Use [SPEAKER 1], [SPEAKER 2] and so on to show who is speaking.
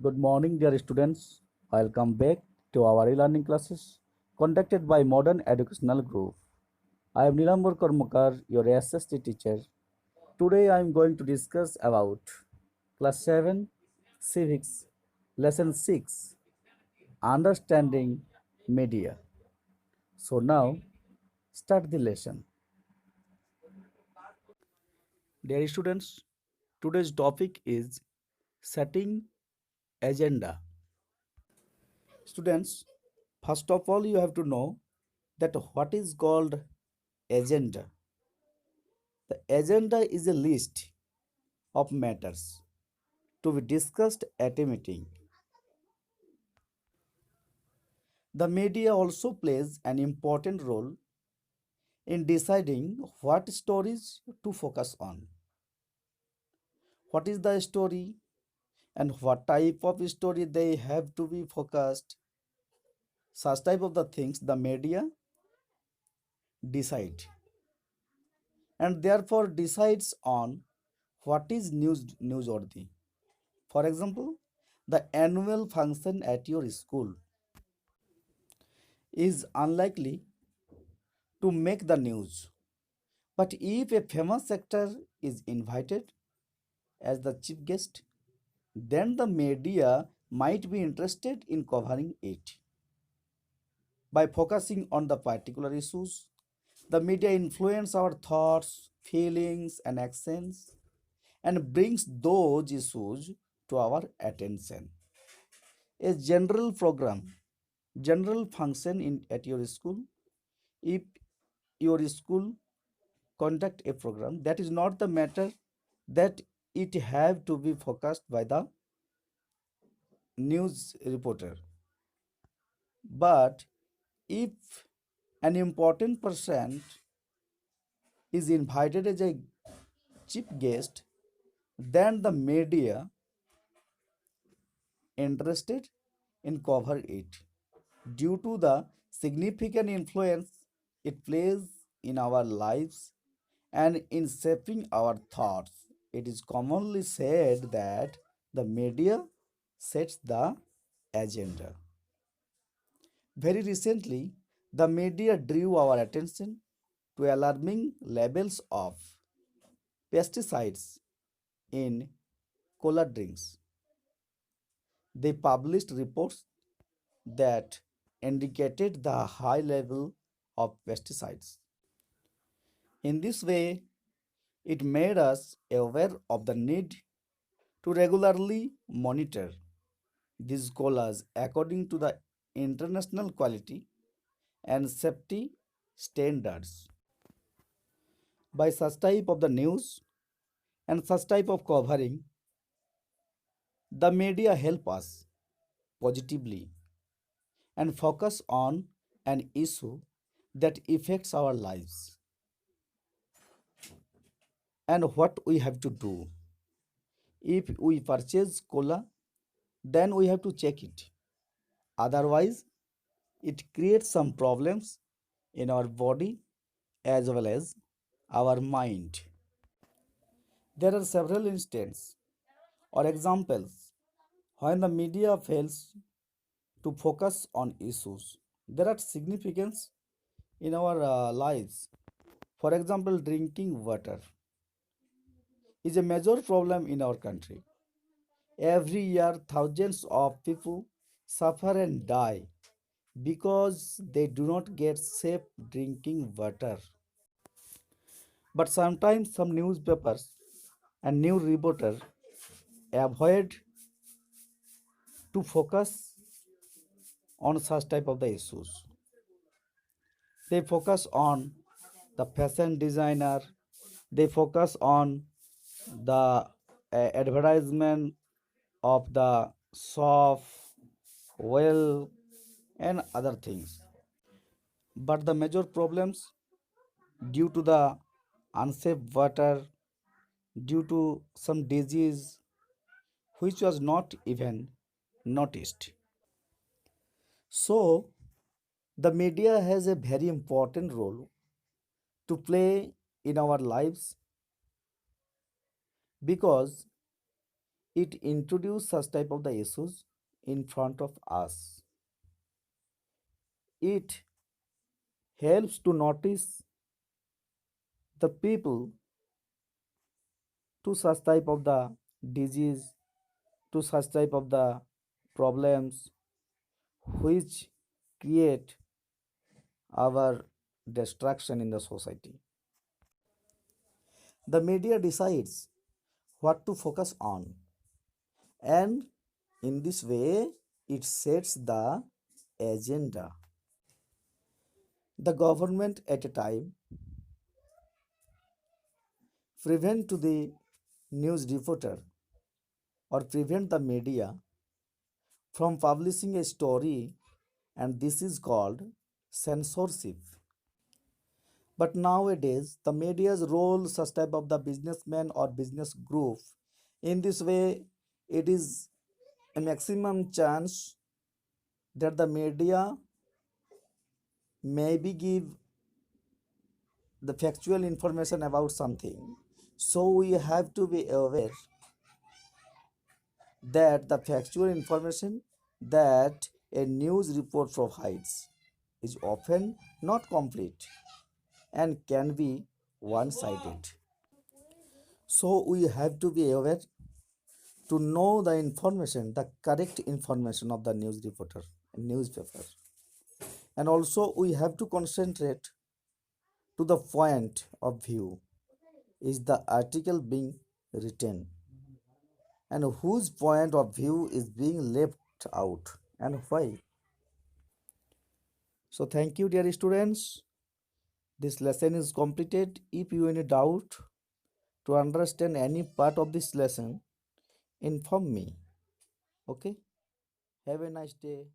[SPEAKER 1] Good morning, dear students. Welcome back to our e-learning classes conducted by Modern Educational Group. I am Nilambar Karmakar, your SST teacher. Today I am going to discuss about Class 7 Civics Lesson 6 Understanding Media. So now start the lesson. Dear students, today's topic is setting agenda. Students, first of all, you have to know that what is called agenda. The agenda is a list of matters to be discussed at a meeting. The media also plays an important role in deciding what stories to focus on. What is the story and what type of story they have to be focused. Such type of the things the media decide and therefore decides on what is newsworthy. For example, the annual function at your school is unlikely to make the news. But if a famous actor is invited as the chief guest, then the media might be interested in covering it. By focusing on the particular issues, the media influence our thoughts, feelings, and actions and brings those issues to our attention. A general function at your school, if your school conduct a program, that is not the matter that it have to be focused by the news reporter. But if an important person is invited as a chief guest, then the media interested in cover it due to the significant influence it plays in our lives and in shaping our thoughts. It is commonly said that the media sets the agenda. Very recently, the media drew our attention to alarming levels of pesticides in cola drinks. They published reports that indicated the high level of pesticides. In this way, it made us aware of the need to regularly monitor these colas according to the international quality and safety standards. By such type of the news and such type of covering, the media help us positively and focus on an issue that affects our lives. And what we have to do, if we purchase cola, then we have to check it. Otherwise, it creates some problems in our body as well as our mind. There are several instances or examples when the media fails to focus on issues that are significance in our lives. For example, drinking water is a major problem in our country. Every year, thousands of people suffer and die because they do not get safe drinking water. But sometimes some newspapers and news reporters avoid to focus on such type of the issues. They focus on the fashion designer, they focus on the advertisement of the shop, well, and other things. But the major problems due to the unsafe water, due to some disease which was not even noticed. So, the media has a very important role to play in our lives because It introduces such type of the issues in front of us. It helps to notice the people to such type of the disease, to such type of the problems which create our destruction in the society. The media decides what to focus on, and in this way it sets the agenda. The government at a time prevent to the news reporter or prevent the media from publishing a story, and this is called censorship. But nowadays the media's role such type of the businessman or business group, in this way it is a maximum chance that the media maybe give the factual information about something. So we have to be aware that the factual information that a news report provides is often not complete and can be one-sided. So we have to be aware to know the information, the correct information of the news reporter, newspaper. And also we have to concentrate to the point of view. Is the article being written and whose point of view is being left out and why? So thank you dear students. This lesson is completed. If you any doubt to understand any part of this lesson, inform me. Okay? Have a nice day.